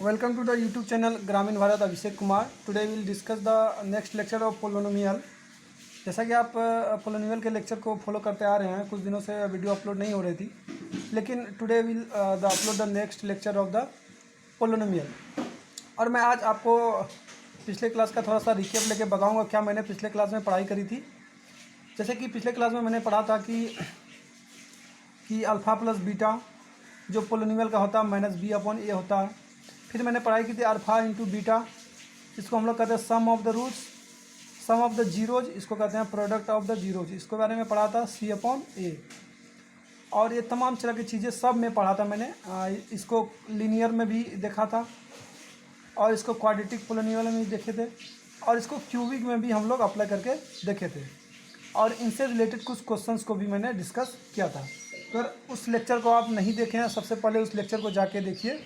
Welcome to the YouTube channel Gramin Bharat Abhishek Kumar. Today will discuss the next lecture of polynomial. जैसा कि आप polynomial के lecture को फॉलो करते आ रहे हैं, कुछ दिनों से वीडियो अपलोड नहीं हो रही थी, लेकिन today will the upload the next lecture of the polynomial. और मैं आज आपको पिछले क्लास का थोड़ा सा रिकेप लेके बताऊँगा क्या मैंने पिछले क्लास में पढ़ाई करी थी। जैसे कि पिछले क्लास में मैंने पढ़ा था कि अल्फ़ा प्लस बीटा जो पोलोनोमियल का होता है माइनस बी अपॉन ए होता है। फिर मैंने पढ़ाई की थी अल्फ़ा इंटू बीटा, इसको हम लोग कहते हैं sum of the roots, sum of the zeros, इसको कहते हैं प्रोडक्ट ऑफ द जीरोज। इसके बारे में पढ़ा था सी अपॉन ए। और ये तमाम तरह की चीज़ें सब में पढ़ा था मैंने। इसको लीनियर में भी देखा था, और इसको क्वाड्रेटिक पोलोनोमियल में भी देखे थे, और इसको क्यूबिक में भी हम लोग अप्लाई करके देखे थे। और इनसे रिलेटेड कुछ क्वेश्चंस को भी मैंने डिस्कस किया था। अगर उस लेक्चर को आप नहीं देखे हैं, सबसे पहले उस लेक्चर को जाके देखिए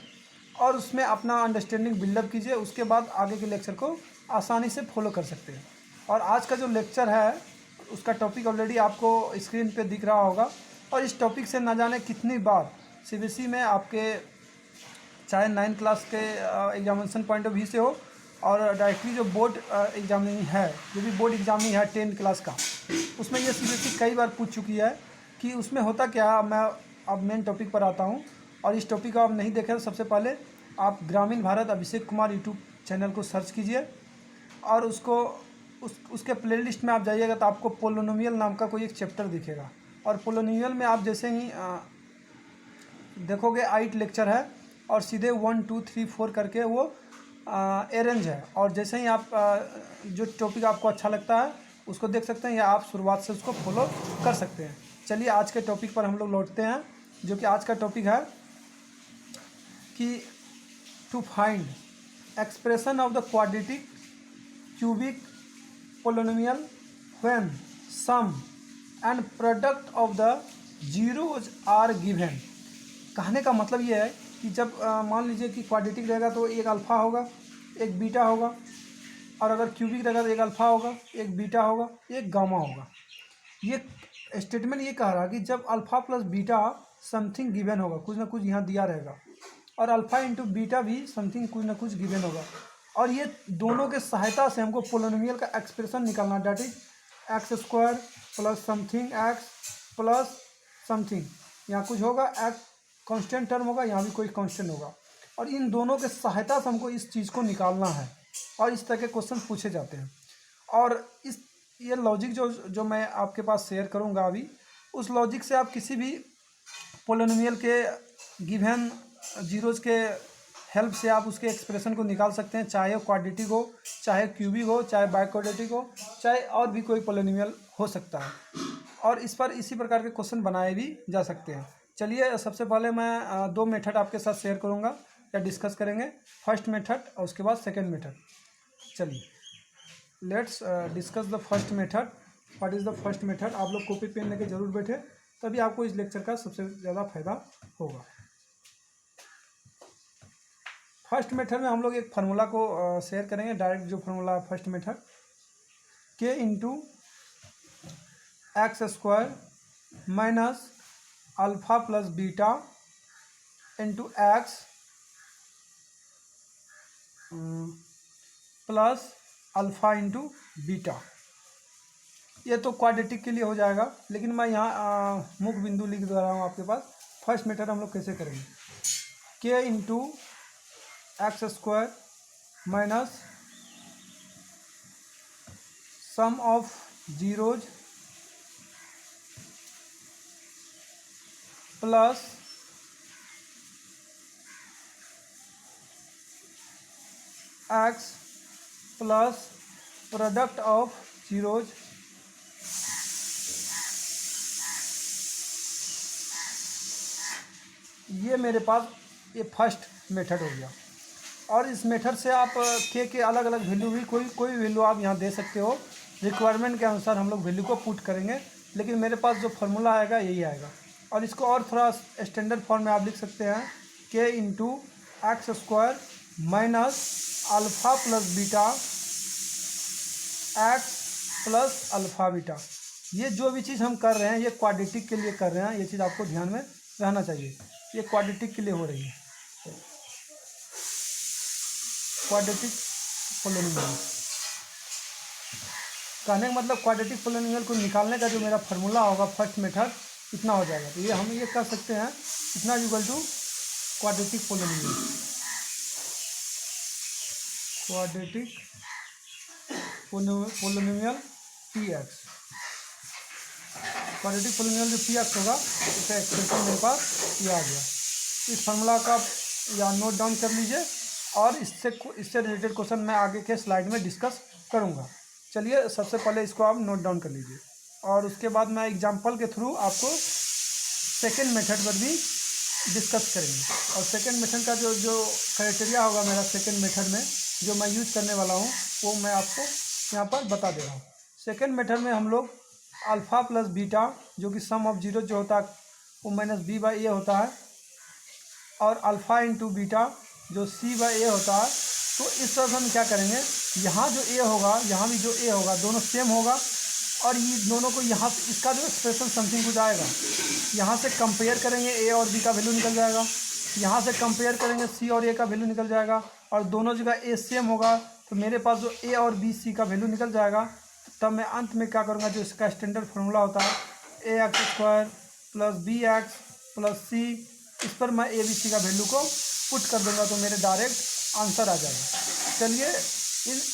और उसमें अपना अंडरस्टैंडिंग बिल्डअप कीजिए। उसके बाद आगे के लेक्चर को आसानी से फॉलो कर सकते हैं। और आज का जो लेक्चर है उसका टॉपिक ऑलरेडी आपको स्क्रीन पे दिख रहा होगा। और इस टॉपिक से ना जाने कितनी बार सीबीएसई में आपके चाहे 9th क्लास के एग्जामिनेशन पॉइंट ऑफ व्यू से हो, और डायरेक्टली जो बोर्ड एग्जामिनिंग है, जो भी बोर्ड एग्जामिनिंग है 10th क्लास का, उसमें ये सीबीएसई कई बार पूछ चुकी है कि उसमें होता क्या। मैं अब मेन टॉपिक पर आता हूँ, और इस टॉपिक को आप नहीं देखें तो सबसे पहले आप ग्रामीण भारत अभिषेक कुमार यूट्यूब चैनल को सर्च कीजिए, और उसके प्लेलिस्ट में आप जाइएगा तो आपको पोलोनोमियल नाम का कोई एक चैप्टर दिखेगा। और पोलोनोमियल में आप जैसे ही देखोगे 8 लेक्चर है, और सीधे 1 2 3 4 करके वो अरेंज है। और जैसे ही आप जो टॉपिक आपको अच्छा लगता है उसको देख सकते हैं, या आप शुरुआत से उसको फॉलो कर सकते हैं। चलिए आज के टॉपिक पर हम लोग लौटते हैं, जो कि आज का टॉपिक है कि to find expression of the quadratic cubic polynomial when sum and product of the zeros are given. कहने का मतलब ये है कि जब मान लीजिए कि क्वाड्रेटिक रहेगा तो एक अल्फ़ा होगा, एक बीटा होगा, और अगर क्यूबिक रहेगा तो एक अल्फ़ा होगा, एक बीटा होगा, एक गामा होगा। ये स्टेटमेंट ये कह रहा है कि जब alpha plus beta something given होगा, कुछ ना कुछ यहाँ दिया रहेगा, और अल्फ़ा इंटू बीटा भी समथिंग कुछ ना कुछ गिवन होगा, और ये दोनों के सहायता से हमको पोलोनोमियल का एक्सप्रेशन निकालना, that is x square plus something x plus something. यहाँ कुछ होगा, एक्स कांस्टेंट टर्म होगा, यहाँ भी कोई कांस्टेंट होगा, और इन दोनों के सहायता से हमको इस चीज़ को निकालना है। और इस तरह के क्वेश्चन पूछे जाते हैं। और ये लॉजिक जो मैं आपके पास शेयर करूँगा अभी, उस लॉजिक से आप किसी भी पोलोनोमियल के गिवन जीरोज के हेल्प से आप उसके एक्सप्रेशन को निकाल सकते हैं, चाहे क्वाड्रेटिक हो, चाहे क्यूबिक हो, चाहे बाइक्वाड्रेटिक हो, चाहे और भी कोई पोलोनोमियल हो सकता है। और इस पर इसी प्रकार के क्वेश्चन बनाए भी जा सकते हैं। चलिए सबसे पहले मैं 2 मेथड आपके साथ शेयर करूँगा या डिस्कस करेंगे, फर्स्ट मेथड और उसके बाद सेकेंड मेथड। चलिए let's discuss the first method. What is the first method? आप लोग कॉपी पेन लेके जरूर बैठे, तभी आपको इस लेक्चर का सबसे ज़्यादा फायदा होगा। फर्स्ट मेथड में हम लोग एक फार्मूला को शेयर करेंगे, डायरेक्ट जो फार्मूला है फर्स्ट मेथड, के into x square minus alpha plus beta into x plus alpha into beta. ये तो क्वाड्रेटिक के लिए हो जाएगा, लेकिन मैं यहाँ मुख्य बिंदु लिख दे रहा हूँ आपके पास। फर्स्ट मेथड हम लोग कैसे करेंगे? के into x square minus sum of zeros plus x plus product of zeros ये मेरे पास ये फर्स्ट मेथड हो गया। और इस मेथड से आप के अलग अलग वैल्यू भी कोई वैल्यू आप यहाँ दे सकते हो, रिक्वायरमेंट के अनुसार हम लोग वैल्यू को पुट करेंगे, लेकिन मेरे पास जो फार्मूला आएगा यही आएगा। और इसको और थोड़ा स्टैंडर्ड फॉर्म में आप लिख सकते हैं, के into x square minus alpha plus beta x plus alpha beta. ये जो भी चीज़ हम कर रहे हैं ये क्वाड्रेटिक के लिए कर रहे हैं, ये चीज़ आपको ध्यान में रहना चाहिए। ये क्वाड्रेटिक के लिए हो रही है। Quadratic polynomial. कहने का मतलब क्वाड्रेटिक पोलिनोमियल को निकालने का जो मेरा फार्मूला होगा फर्स्ट मेथड इतना हो जाएगा। तो ये हम ये कर सकते हैं, इतना equal to quadratic polynomial, quadratic polynomial p x. Quadratic polynomial जो पी एक्स होगा उसका एक्सप्रेशन मेरे पास ये आ गया। इस फार्मूला का या नोट डाउन कर लीजिए और इससे रिलेटेड क्वेश्चन मैं आगे के स्लाइड में डिस्कस करूँगा। चलिए सबसे पहले इसको आप नोट डाउन कर लीजिए और उसके बाद मैं एग्जांपल के थ्रू आपको सेकंड मेथड पर भी डिस्कस करेंगे। और सेकंड मेथड का जो क्राइटेरिया होगा मेरा सेकंड मेथड में जो मैं यूज करने वाला हूँ वो मैं आपको यहाँ पर बता दे रहा हूँ। सेकंड मेथड में हम लोग अल्फ़ा प्लस बीटा जो कि सम ऑफ जीरो जो होता है वो माइनस बी बाई ए होता है, और अल्फ़ा इंटू बीटा जो सी बाई ए होता है। तो इस तरह से हम क्या करेंगे, यहाँ जो ए होगा यहाँ भी जो ए होगा दोनों सेम होगा, और ये दोनों को यहाँ से इसका जो एक्सप्रेशन समथिंग कुछ आएगा, यहाँ से कंपेयर करेंगे ए और बी का वैल्यू निकल जाएगा, यहाँ से कंपेयर करेंगे सी और ए का वैल्यू निकल जाएगा, और दोनों जगह ए सेम होगा तो मेरे पास जो ए और बी सी का वैल्यू निकल जाएगा। तब मैं अंत में क्या करूँगा, जो इसका स्टैंडर्ड फार्मूला होता है A X square plus B X plus C, इस पर मैं ए बी सी का वैल्यू को पुट कर दूंगा तो मेरे डायरेक्ट आंसर आ जाएगा। चलिए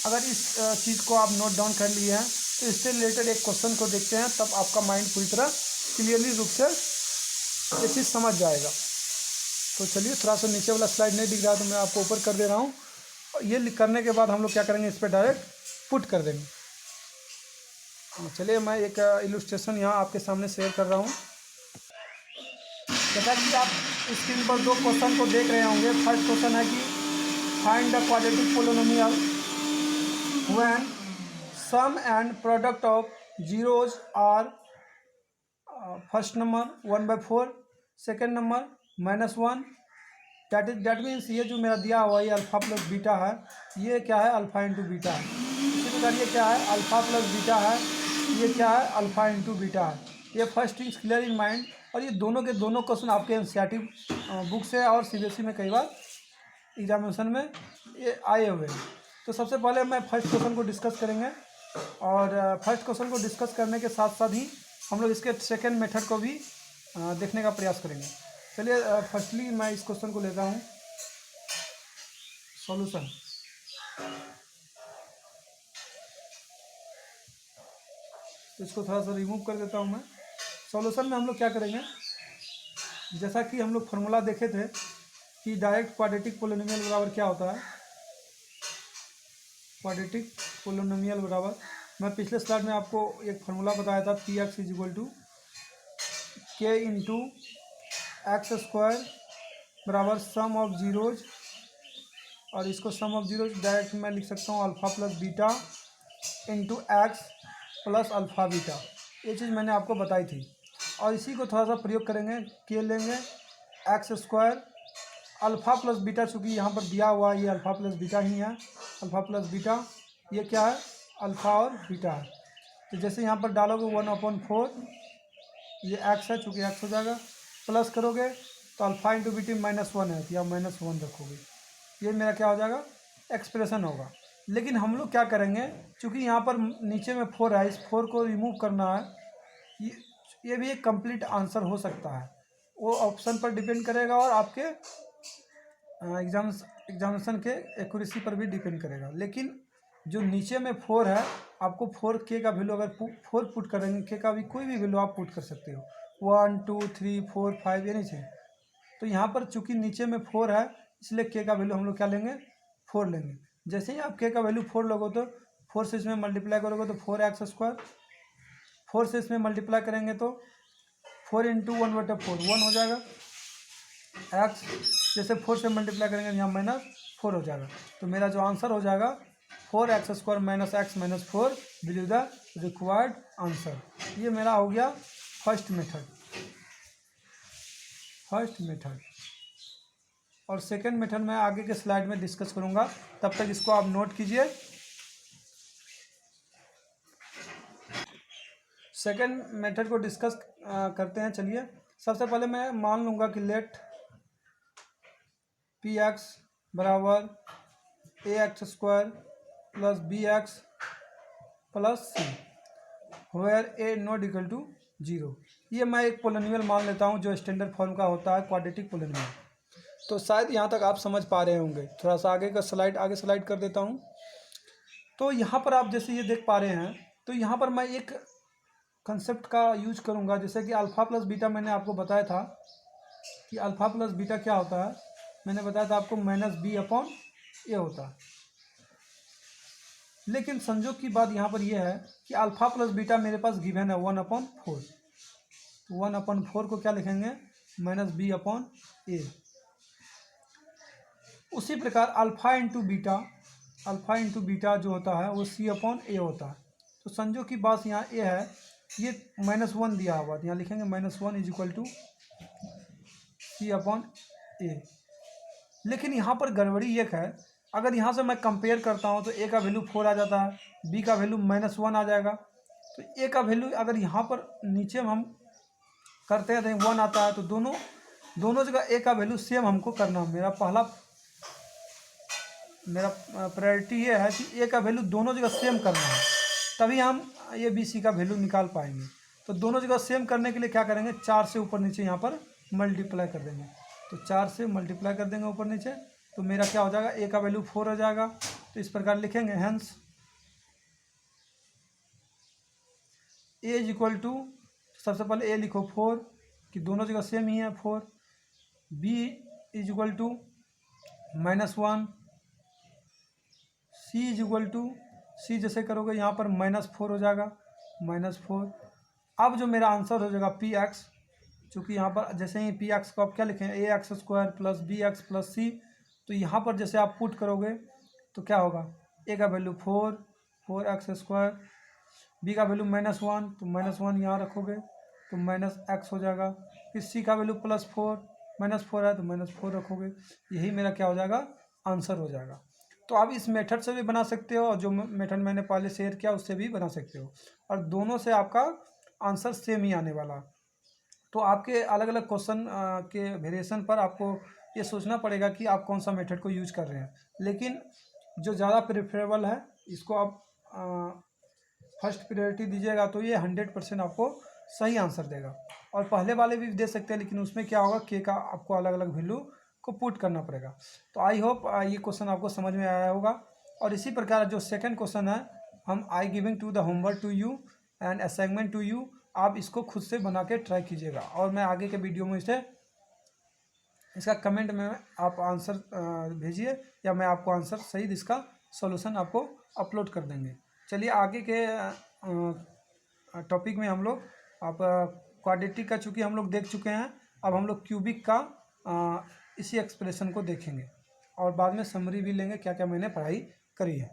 अगर इस चीज़ को आप नोट डाउन कर लिए हैं तो इससे रिलेटेड एक क्वेश्चन को देखते हैं, तब आपका माइंड पूरी तरह क्लियरली रूप से ये चीज़ समझ जाएगा। तो चलिए थोड़ा सा नीचे वाला स्लाइड नहीं दिख रहा तो मैं आपको ऊपर कर दे रहा हूँ, और ये करने के बाद हम लोग क्या करेंगे, इस पर डायरेक्ट पुट कर देंगे। चलिए मैं एक इलस्ट्रेशन यहाँ आपके सामने शेयर कर रहा हूँ। जैसा कि आप स्क्रीन पर दो क्वेश्चन को देख रहे होंगे। फर्स्ट क्वेश्चन है कि find the quadratic polynomial when sum and product of zeros are first number 1/4, second number -1। That means ये जो मेरा दिया हुआ ये अल्फ़ा प्लस बीटा है, ये क्या है अल्फ़ा इंटू बीटा है। इसी प्रकार ये क्या है अल्फ़ा प्लस बीटा है, ये क्या है अल्फ़ा इंटू बीटा है। ये first things clear in mind. और ये दोनों के दोनों क्वेश्चन आपके एनसीईआरटी बुक से और सीबीएसई में कई बार एग्जामिनेशन में ये आए हुए हैं। तो सबसे पहले मैं फर्स्ट क्वेश्चन को डिस्कस करेंगे, और फर्स्ट क्वेश्चन को डिस्कस करने के साथ साथ ही हम लोग इसके सेकेंड मेथड को भी देखने का प्रयास करेंगे। चलिए फर्स्टली मैं इस क्वेश्चन को लेता हूँ सॉल्यूशन। तो इसको थोड़ा सा रिमूव कर देता हूँ मैं। सॉल्यूशन में हम लोग क्या करेंगे, जैसा कि हम लोग फार्मूला देखे थे कि डायरेक्ट क्वाड्रेटिक पोलिनोमियल बराबर क्या होता है, क्वाड्रेटिक पोलिनोमियल बराबर, मैं पिछले स्लाइड में आपको एक फार्मूला बताया था p x is equal to के इंटू एक्स स्क्वायर बराबर सम ऑफ जीरोज, और इसको सम ऑफ जीरोज डायरेक्ट मैं लिख सकता हूँ alpha plus beta into x plus alpha beta. ये चीज़ मैंने आपको बताई थी, और इसी को थोड़ा सा प्रयोग करेंगे, के लेंगे x square alpha plus beta, चूँकि यहाँ पर दिया हुआ ये अल्फ़ा प्लस बीटा ही है, अल्फ़ा प्लस बीटा ये क्या है अल्फ़ा और बीटा है। तो जैसे यहाँ पर डालोगे 1/4, ये एक्स है चूँकि एक्स हो जाएगा, प्लस करोगे तो अल्फ़ा इंटू बीटी -1 है, या -1 रखोगे, ये मेरा क्या हो जाएगा एक्सप्रेशन होगा। लेकिन हम लोग क्या करेंगे, चूँकि यहाँ पर नीचे में 4 है, इस 4 को रिमूव करना है। ये भी एक कंप्लीट आंसर हो सकता है, वो ऑप्शन पर डिपेंड करेगा और आपके एग्जामिनेशन के एक्यूरेसी पर भी डिपेंड करेगा। लेकिन जो नीचे में 4 है, आपको 4 के का वैल्यू अगर 4 पुट करेंगे, के का भी कोई भी वैल्यू आप पुट कर सकते हो, 1 2 3 4 5 ये नहीं चाहिए। तो यहाँ पर चूँकि नीचे में 4 है इसलिए के का वैल्यू हम लोग क्या लेंगे 4 लेंगे। जैसे ही आप के का वैल्यू 4 लोगे तो 4 से इसमें मल्टीप्लाई करोगे तो 4x स्क्वायर, 4 से इसमें मल्टीप्लाई करेंगे तो 4 इंटू 1/4 1 हो जाएगा x, जैसे 4 से मल्टीप्लाई करेंगे यहाँ -4 हो जाएगा। तो मेरा जो आंसर हो जाएगा 4x square minus x minus 4 will is the required answer. ये मेरा हो गया फर्स्ट मेथड। और सेकंड मेथड मैं आगे के स्लाइड में डिस्कस करूंगा, तब तक इसको आप नोट कीजिए। सेकंड मेथड को डिस्कस करते हैं। चलिए सबसे पहले मैं मान लूँगा कि लेट पी एक्स बराबर A X square plus B X plus C where A not equal to 0। ये मैं एक पोलिनोमियल मान लेता हूँ जो स्टैंडर्ड फॉर्म का होता है, क्वाड्रेटिक पोलिनोमियल। तो शायद यहाँ तक आप समझ पा रहे होंगे। थोड़ा सा आगे स्लाइड कर देता हूँ। तो यहाँ पर आप जैसे ये देख पा रहे हैं, तो यहाँ पर मैं एक कंसेप्ट का यूज करूँगा, जैसे कि अल्फ़ा प्लस बीटा। मैंने आपको बताया था कि अल्फ़ा प्लस बीटा क्या होता है। मैंने बताया था आपको -b/a होता है। लेकिन संयोग की बात यहाँ पर यह है कि अल्फ़ा प्लस बीटा मेरे पास गिवन है 1/4। तो 1/4 को क्या लिखेंगे, -b/a। उसी प्रकार अल्फ़ा इंटू बीटा जो होता है वो c/a होता है। तो संयोग की बात यहाँ ये है, ये -1 दिया हुआ, यहाँ लिखेंगे -1 = c/a। लेकिन यहाँ पर गड़बड़ी एक है, अगर यहाँ से मैं कंपेयर करता हूँ तो a का वैल्यू 4 आ जाता है, b का वैल्यू -1 आ जाएगा। तो a का वैल्यू अगर यहाँ पर नीचे हम करते हैं तो 1 आता है। तो दोनों जगह a का वैल्यू सेम हमको करना। मेरा प्रायोरिटी ये है कि a का वैल्यू दोनों जगह सेम करना है, तभी हम ये बी सी का वैल्यू निकाल पाएंगे। तो दोनों जगह सेम करने के लिए क्या करेंगे, 4 से ऊपर नीचे यहाँ पर मल्टीप्लाई कर देंगे। तो 4 से मल्टीप्लाई कर देंगे ऊपर नीचे, तो मेरा क्या हो जाएगा, a का वैल्यू 4 हो जाएगा। तो इस प्रकार लिखेंगे, हेंस a = सबसे पहले a लिखो 4, कि दोनों जगह सेम ही है 4। b = -1, c जैसे करोगे यहाँ पर -4 हो जाएगा, -4। अब जो मेरा आंसर हो जाएगा px, चूँकि यहाँ पर जैसे ही px को आप क्या लिखें, ax² + bx + c। तो यहाँ पर जैसे आप पुट करोगे तो क्या होगा, a का वैल्यू 4x², b का वैल्यू -1, तो -1 यहाँ रखोगे तो -x हो जाएगा। फिर c का वैल्यू +4, -4 है तो -4 रखोगे। यही मेरा क्या हो जाएगा, आंसर हो जाएगा। तो आप इस मेथड से भी बना सकते हो, और जो मेथड मैंने पहले शेयर किया उससे भी बना सकते हो, और दोनों से आपका आंसर सेम ही आने वाला। तो आपके अलग अलग क्वेश्चन के वेरिएशन पर आपको ये सोचना पड़ेगा कि आप कौन सा मेथड को यूज कर रहे हैं। लेकिन जो ज़्यादा प्रेफरेबल है, इसको आप फर्स्ट प्रायोरिटी दीजिएगा तो ये 100% आपको सही आंसर देगा। और पहले वाले भी दे सकते हैं, लेकिन उसमें क्या होगा, के का आपको अलग अलग वैल्यू को पुट करना पड़ेगा। तो आई होप ये क्वेश्चन आपको समझ में आया होगा। और इसी प्रकार जो सेकंड क्वेश्चन है, हम I giving to the homework to you and assignment to you, आप इसको खुद से बना के ट्राई कीजिएगा, और मैं आगे के वीडियो में इसका कमेंट में आप आंसर भेजिए, या मैं आपको आंसर सही इसका सॉल्यूशन आपको अपलोड कर देंगे। चलिए आगे के टॉपिक में हम लोग आप क्वाड्रेटिक का चूँकि हम लोग देख चुके हैं, अब हम लोग क्यूबिक का इसी एक्सप्रेशन को देखेंगे, और बाद में समरी भी लेंगे क्या क्या मैंने पढ़ाई करी है।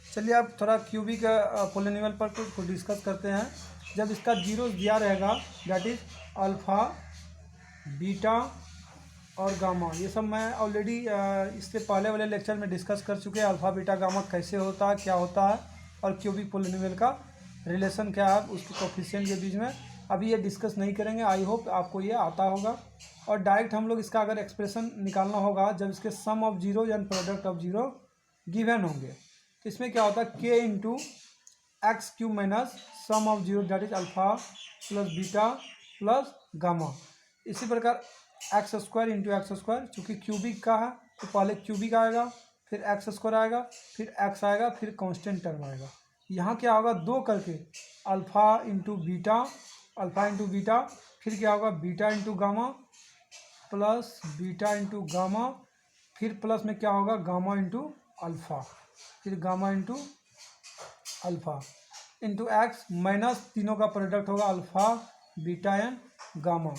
चलिए अब थोड़ा क्यूबिक पोलिनोमियल पर कुछ डिस्कस करते हैं। जब इसका जीरो दिया रहेगा, दैट इज अल्फ़ा, बीटा और गामा, ये सब मैं ऑलरेडी इससे पहले वाले लेक्चर में डिस्कस कर चुके हैं। अल्फ़ा बीटा गामा कैसे होता है, क्या होता है, और क्यूबिक पोलिनोमियल का रिलेशन क्या है उसके कोफिशिएंट के बीच में, अभी ये डिस्कस नहीं करेंगे। आई होप आपको ये आता होगा। और डायरेक्ट हम लोग इसका अगर एक्सप्रेशन निकालना होगा, जब इसके सम ऑफ जीरो या प्रोडक्ट ऑफ जीरो गिवन होंगे, तो इसमें क्या होता है, k × x³ minus sum of zero, that is alpha plus beta plus gamma. इसी प्रकार x² × x², चूँकि क्यूबिक का है तो पहले क्यूबिक आएगा, फिर x² आएगा, फिर x आएगा, फिर कांस्टेंट टर्म आएगा। यहाँ क्या होगा, दो करके अल्फ़ा इंटू बीटा, फिर क्या होगा beta into gamma plus beta into gamma, फिर प्लस में क्या होगा गामा इंटू अल्फ़ा, फिर gamma into alpha into x, minus तीनों का प्रोडक्ट होगा अल्फ़ा बीटा एंड गामा।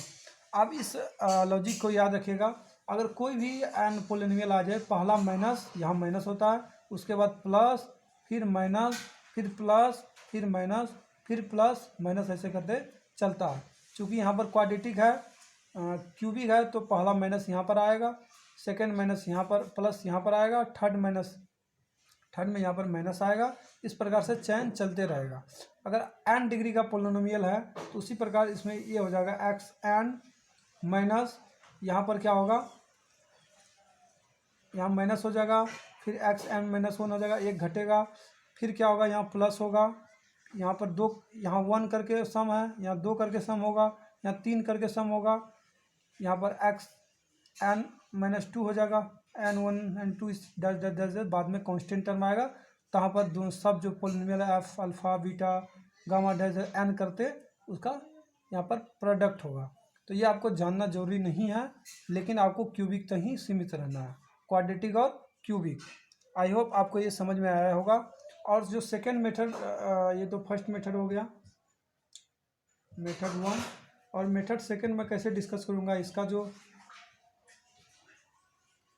अब इस लॉजिक को याद रखिएगा, अगर कोई भी एन पोलिनोमियल आ जाए, पहला माइनस, यहाँ माइनस होता है, उसके बाद प्लस, फिर माइनस, फिर प्लस, फिर माइनस, फिर प्लस माइनस, ऐसे करते चलता है। चूँकि यहाँ पर क्वाड्रेटिक है, क्यूबिक है, तो पहला माइनस यहाँ पर आएगा, सेकंड माइनस यहाँ पर, प्लस यहाँ पर आएगा, थर्ड में यहाँ पर माइनस आएगा। इस प्रकार से चैन चलते रहेगा। अगर n डिग्री का पोलिनोमियल है तो उसी प्रकार इसमें ये हो जाएगा xn माइनस, यहाँ पर क्या होगा यहाँ माइनस हो जाएगा, फिर एक्स एन माइनस वन हो जाएगा, एक घटेगा, फिर क्या होगा यहाँ प्लस होगा, यहाँ पर दो, यहाँ वन करके सम है, यहाँ दो करके सम होगा, यहाँ तीन करके सम होगा, यहाँ पर एक्स एन माइनस टू हो जाएगा, एन वन एन टू इस डैश डैश डैश डैश, बाद में कांस्टेंट टर्म आएगा, तहाँ पर दोनों सब जो पोलिनोमियल है f alpha beta gamma dash dash n करते उसका यहाँ पर प्रोडक्ट होगा। तो ये आपको जानना जरूरी नहीं है, लेकिन आपको क्यूबिक तक ही सीमित रहना है, क्वाड्रेटिक और क्यूबिक। आई होप आपको ये समझ में आया होगा। और जो सेकेंड मेथड, ये तो फर्स्ट मेथड हो गया, मेथड वन, और मेथड सेकेंड में कैसे डिस्कस करूँगा, इसका जो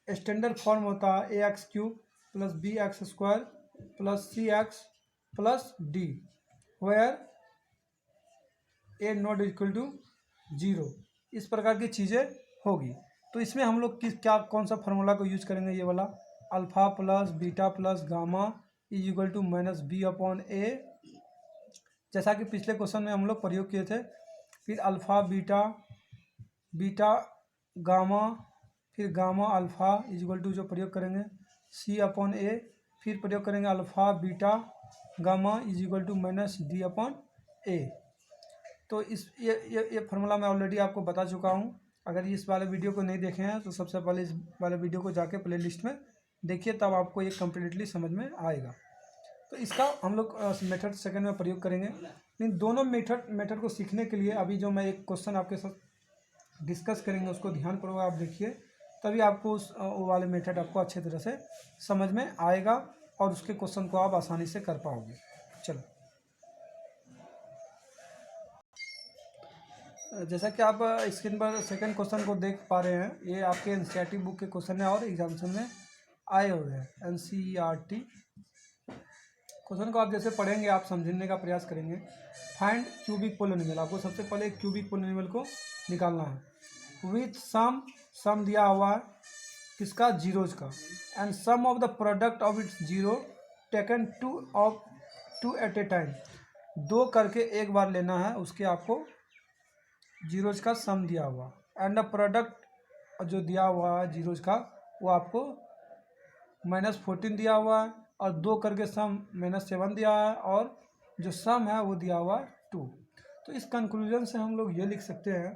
स्टैंडर्ड फॉर्म होता है A x cube plus B x square plus C x plus D, where A not equal to zero, इस प्रकार की चीज़ें होगी। तो इसमें हम लोग किस क्या कौन सा फार्मूला को यूज करेंगे, ये वाला alpha plus beta plus gamma is equal to minus B upon A, जैसा कि पिछले क्वेश्चन में हम लोग प्रयोग किए थे। फिर अल्फा बीटा, बीटा गामा, फिर gamma alpha is equal to जो प्रयोग करेंगे सी अपॉन ए, फिर प्रयोग करेंगे alpha beta gamma is equal to minus D upon A. तो इस ये फार्मूला मैं ऑलरेडी आपको बता चुका हूँ। अगर इस वाले वीडियो को नहीं देखे हैं तो सबसे पहले इस वाले वीडियो को जाके प्ले लिस्ट में देखिए, तब आपको ये कम्प्लीटली समझ में आएगा। तो इसका हम लोग मेथड सेकंड में प्रयोग करेंगे। इन दोनों मेथड को सीखने के लिए अभी जो मैं एक क्वेश्चन आपके साथ डिस्कस करेंगे उसको ध्यानपूर्वक आप देखिए, तभी आपको उस वो वाले मेथड आपको अच्छे तरह से समझ में आएगा और उसके क्वेश्चन को आप आसानी से कर पाओगे। चलो, जैसा कि आप स्क्रीन पर सेकंड क्वेश्चन को देख पा रहे हैं, ये आपके एनसीईआरटी बुक के क्वेश्चन है और एग्जामिनेशन में आए हुए हैं। एनसीईआरटी क्वेश्चन को आप जैसे पढ़ेंगे आप समझने का प्रयास करेंगे। फाइंड क्यूबिक पोलिनोमियल, आपको सबसे पहले एक क्यूबिक पोलिनोमियल को निकालना है विथ सम दिया हुआ है किसका, जीरोज का, and sum of the product of its zero taken two at a time, दो करके एक बार लेना है, उसके आपको जीरोज का सम दिया हुआ, एंड द प्रोडक्ट जो दिया हुआ है जीरोज का वो आपको -14 दिया हुआ है, और दो करके सम -7 दिया है, और जो सम है वो दिया हुआ है 2। तो इस कंक्लूजन से हम लोग ये लिख सकते हैं,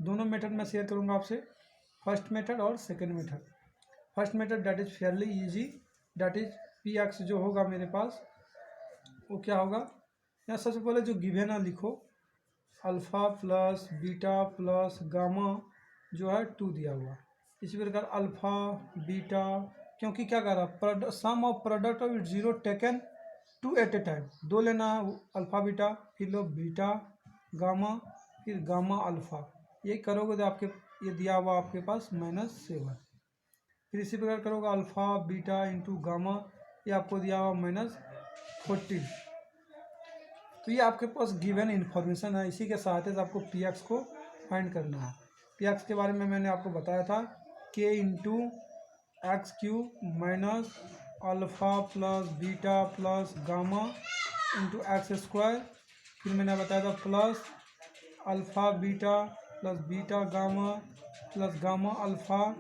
दोनों मेथड मैं शेयर करूँगा आपसे, फर्स्ट मेथड और second method. First method that is Fairlie easy, that is P x जो होगा मेरे पास वो क्या होगा, यहाँ सबसे पहले जो गिवन है लिखो, alpha plus beta plus gamma जो है 2 दिया हुआ। इसी प्रकार अल्फ़ा बीटा, क्योंकि क्या कर रहा, sum of product of zero taken two at a time, दो लेना है, अल्फ़ा बीटा, फिर लो बीटा गामा, फिर गामा अल्फ़ा, ये करोगे तो आपके ये दिया हुआ आपके पास -7। फिर इसी प्रकार करोगे अल्फ़ा बीटा इंटू गामा, ये आपको दिया हुआ -14। तो ये आपके पास गिवन इन्फॉर्मेशन है, इसी के सहायता से आपको पी एक्स को फाइंड करना है। पी एक्स के बारे में मैंने आपको बताया था, के into x cube minus alpha plus beta plus gamma into x square, फिर मैंने बताया था plus alpha beta plus beta gamma plus gamma alpha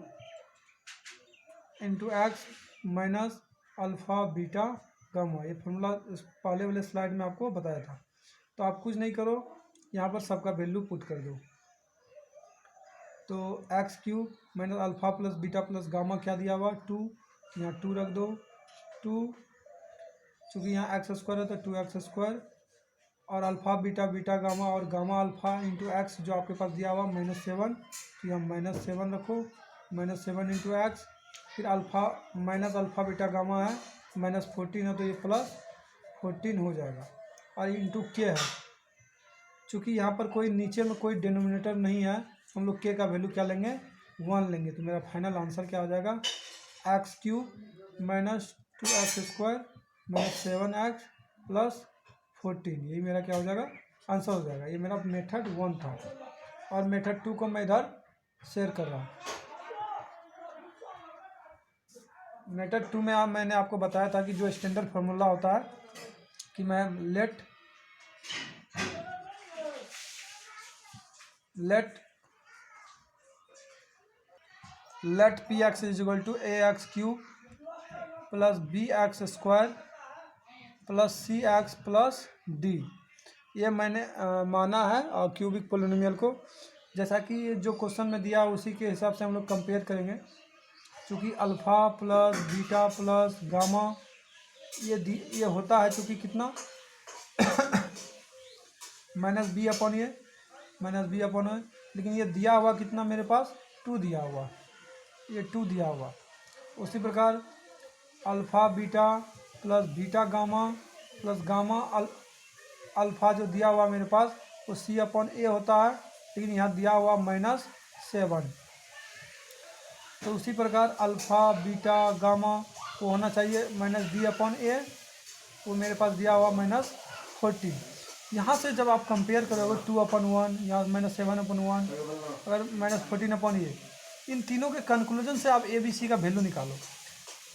into x minus alpha beta gamma. ये फॉर्मूला पहले वाले स्लाइड में आपको बताया था। तो आप कुछ नहीं करो, यहाँ पर सबका वैल्यू पुट कर दो। तो x cube minus alpha plus beta plus gamma क्या दिया हुआ 2, यहाँ 2 रख दो, 2, चूँकि यहाँ एक्स स्क्वायर है तो 2x स्क्वायर, और अल्फ़ा बीटा बीटा गामा और गामा अल्फ़ा इंटू एक्स जो आपके पास दिया हुआ -7, तो यहाँ -7 रखो, -7 इंटू एक्स, फिर alpha minus alpha beta gamma है -14 है तो ये +14 हो जाएगा, और इंटू के है, चूँकि यहाँ पर कोई नीचे में कोई डिनोमिनेटर नहीं है, हम लोग के का वैल्यू क्या लेंगे 1 लेंगे, तो मेरा फाइनल आंसर क्या हो जाएगा, x cube minus 2x square minus 7x plus 14, यही मेरा क्या हो जाएगा आंसर हो जाएगा। ये मेरा मेथड 1 था, और मेथड 2 को मैं इधर शेयर कर रहा हूँ। मेथड 2 में मैंने आपको बताया था कि जो स्टैंडर्ड फार्मूला होता है कि मैं let let P x is equal to a x cube plus B x square plus C x plus d. ये मैंने माना है और क्यूबिक पोलिनोमियल को, जैसा कि जो क्वेश्चन में दिया उसी के हिसाब से हम लोग कंपेयर करेंगे। चूँकि alpha plus beta plus gamma ये होता है चूँकि कितना माइनस बी अपॉन ए, लेकिन ये दिया हुआ कितना मेरे पास 2 दिया हुआ, ये 2 दिया हुआ। उसी प्रकार alpha beta plus beta gamma plus gamma alpha जो दिया हुआ मेरे पास वो सी अपॉन ए होता है, लेकिन यहाँ दिया हुआ -7। तो उसी प्रकार अल्फ़ा बीटा गामा को होना चाहिए -b अपॉन ए, वो मेरे पास दिया हुआ -14। यहाँ से जब आप कंपेयर करोगे 2/1 या -7/1 अगर -14/a, इन तीनों के कंक्लूजन से आप ABC का वैल्यू निकालो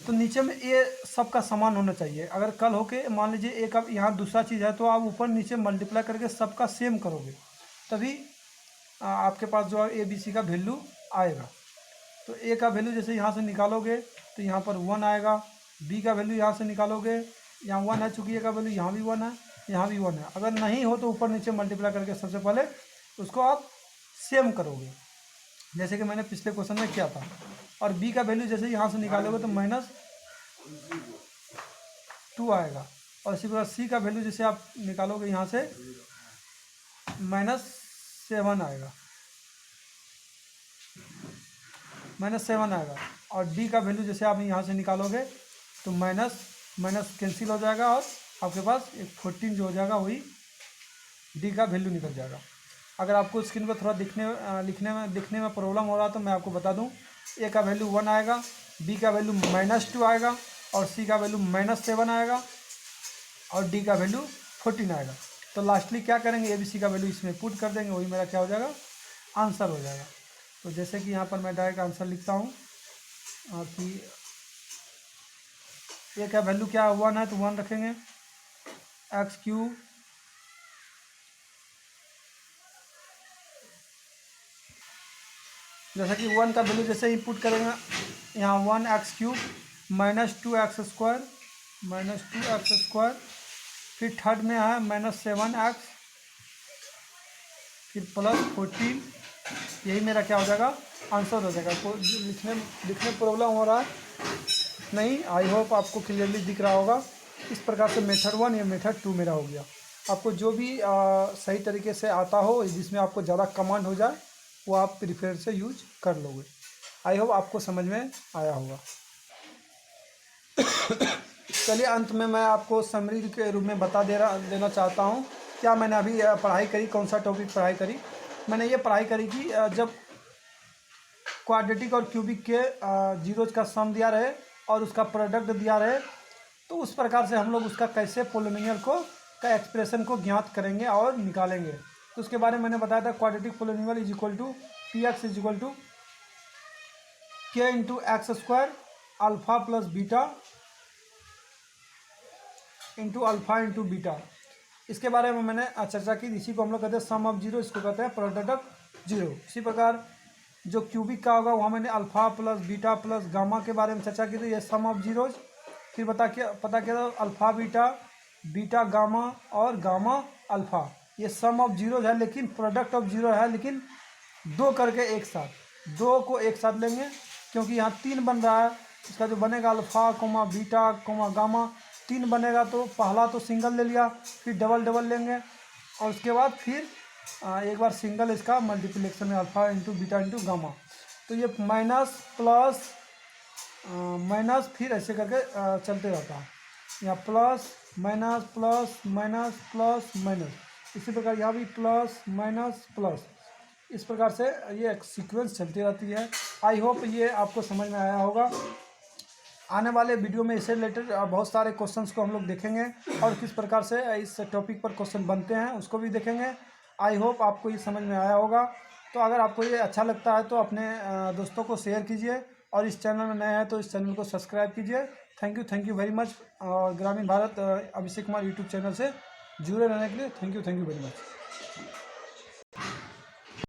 तो नीचे में ए सबका समान होना चाहिए। अगर कल हो के मान लीजिए एक अब यहाँ दूसरा चीज़ है तो आप ऊपर नीचे मल्टीप्लाई करके सबका सेम करोगे, तभी आपके पास जो है ABC का वैल्यू आएगा। तो ए का वैल्यू जैसे यहाँ से निकालोगे तो यहाँ पर 1 आएगा, बी का वैल्यू यहाँ से निकालोगे, यहाँ 1 है, चूँकि ए का वैल्यू यहाँ भी 1 है, यहाँ भी 1 है। अगर नहीं हो तो ऊपर नीचे मल्टीप्लाई करके सबसे पहले उसको आप सेम करोगे, जैसे कि मैंने पिछले क्वेश्चन में किया था। और बी का वैल्यू जैसे यहाँ से निकालोगे तो -2 आएगा, और इसी प्रकार सी का वैल्यू जैसे आप निकालोगे यहाँ से -7 आएगा, -7 आएगा। और डी का वैल्यू जैसे आप यहाँ से निकालोगे तो माइनस कैंसिल हो जाएगा और आपके पास एक 14 जो हो जाएगा वही डी का वैल्यू निकल जाएगा। अगर आपको स्क्रीन पर थोड़ा दिखने में प्रॉब्लम हो रहा है तो मैं आपको बता दूं, ए का वैल्यू 1 आएगा, बी का वैल्यू -2 आएगा, और सी का वैल्यू -7 आएगा, और डी का वैल्यू 14 आएगा। तो लास्टली क्या करेंगे, ABC का वैल्यू इसमें पुट कर देंगे, वही मेरा क्या हो जाएगा, आंसर हो जाएगा। तो जैसे कि यहाँ पर मैं डायरेक्ट आंसर लिखता हूँ कि ए का वैल्यू क्या 1 है तो 1 रखेंगे, एक्स क्यूब जैसा कि 1 का वैल्यू जैसे ही पुट करेंगे यहाँ 1x क्यूब -2x स्क्वायर, फिर थर्ड में है -7x, फिर +14, यही मेरा क्या हो जाएगा, आंसर हो जाएगा। तो लिखने प्रॉब्लम हो रहा है नहीं, आई होप आपको क्लियरली दिख रहा होगा। इस प्रकार से मेथड 1 या मेथड 2 मेरा हो गया। आपको जो भी सही तरीके से आता हो, जिसमें आपको ज़्यादा कमांड हो जाए, वो आप प्रीफर से यूज कर लोगे। आई होप आपको समझ में आया होगा। चलिए अंत में मैं आपको समरी के रूप में बता देना चाहता हूँ क्या मैंने अभी पढ़ाई करी, कौन सा टॉपिक पढ़ाई करी। मैंने ये पढ़ाई करी कि जब क्वाड्रेटिक और क्यूबिक के जीरोज का सम दिया रहे और उसका प्रोडक्ट दिया रहे, तो उस प्रकार से हम लोग उसका कैसे पोलिनोमियल का एक्सप्रेशन को ज्ञात करेंगे और निकालेंगे। तो उसके बारे में मैंने बताया था, quadratic polynomial is equal to P x is equal to के into x square alpha plus beta into alpha into beta. इसके बारे में मैंने चर्चा की। इसी को हम लोग कहते हैं सम ऑफ जीरो, इसको कहते हैं प्रोडक्ट ऑफ जीरो। इसी प्रकार जो क्यूबिक का होगा वहाँ मैंने alpha plus beta plus gamma के बारे में चर्चा की थी, ये सम ऑफ जीरोज। फिर पता किया अल्फा बीटा, बीटा गामा और गामा अल्फा, ये सम ऑफ जीरोज है, लेकिन प्रोडक्ट ऑफ जीरो है, लेकिन 2 करके एक साथ, 2 को एक साथ लेंगे क्योंकि यहाँ 3 बन रहा है। इसका जो बनेगा alpha comma beta comma gamma 3 बनेगा, तो पहला तो सिंगल ले लिया, फिर डबल लेंगे, और उसके बाद फिर एक बार सिंगल इसका मल्टीप्लिकेशन में alpha into beta into gamma. तो ये माइनस प्लस माइनस फिर ऐसे करके चलते रहता है, यहाँ plus minus plus minus plus minus, इसी प्रकार यहाँ भी प्लस माइनस प्लस, इस प्रकार से ये एक सीक्वेंस चलती रहती है। आई होप ये आपको समझ में आया होगा। आने वाले वीडियो में इससे रिलेटेड बहुत सारे क्वेश्चंस को हम लोग देखेंगे और किस प्रकार से इस टॉपिक पर क्वेश्चन बनते हैं उसको भी देखेंगे। आई होप आपको ये समझ में आया होगा। तो अगर आपको ये अच्छा लगता है तो अपने दोस्तों को शेयर कीजिए, और इस चैनल में नए हैं तो इस चैनल को सब्सक्राइब कीजिए। Thank you very much. और ग्रामीण भारत अभिषेक कुमार यूट्यूब चैनल से जुड़े रहने के लिए थैंक यू वेरी मच।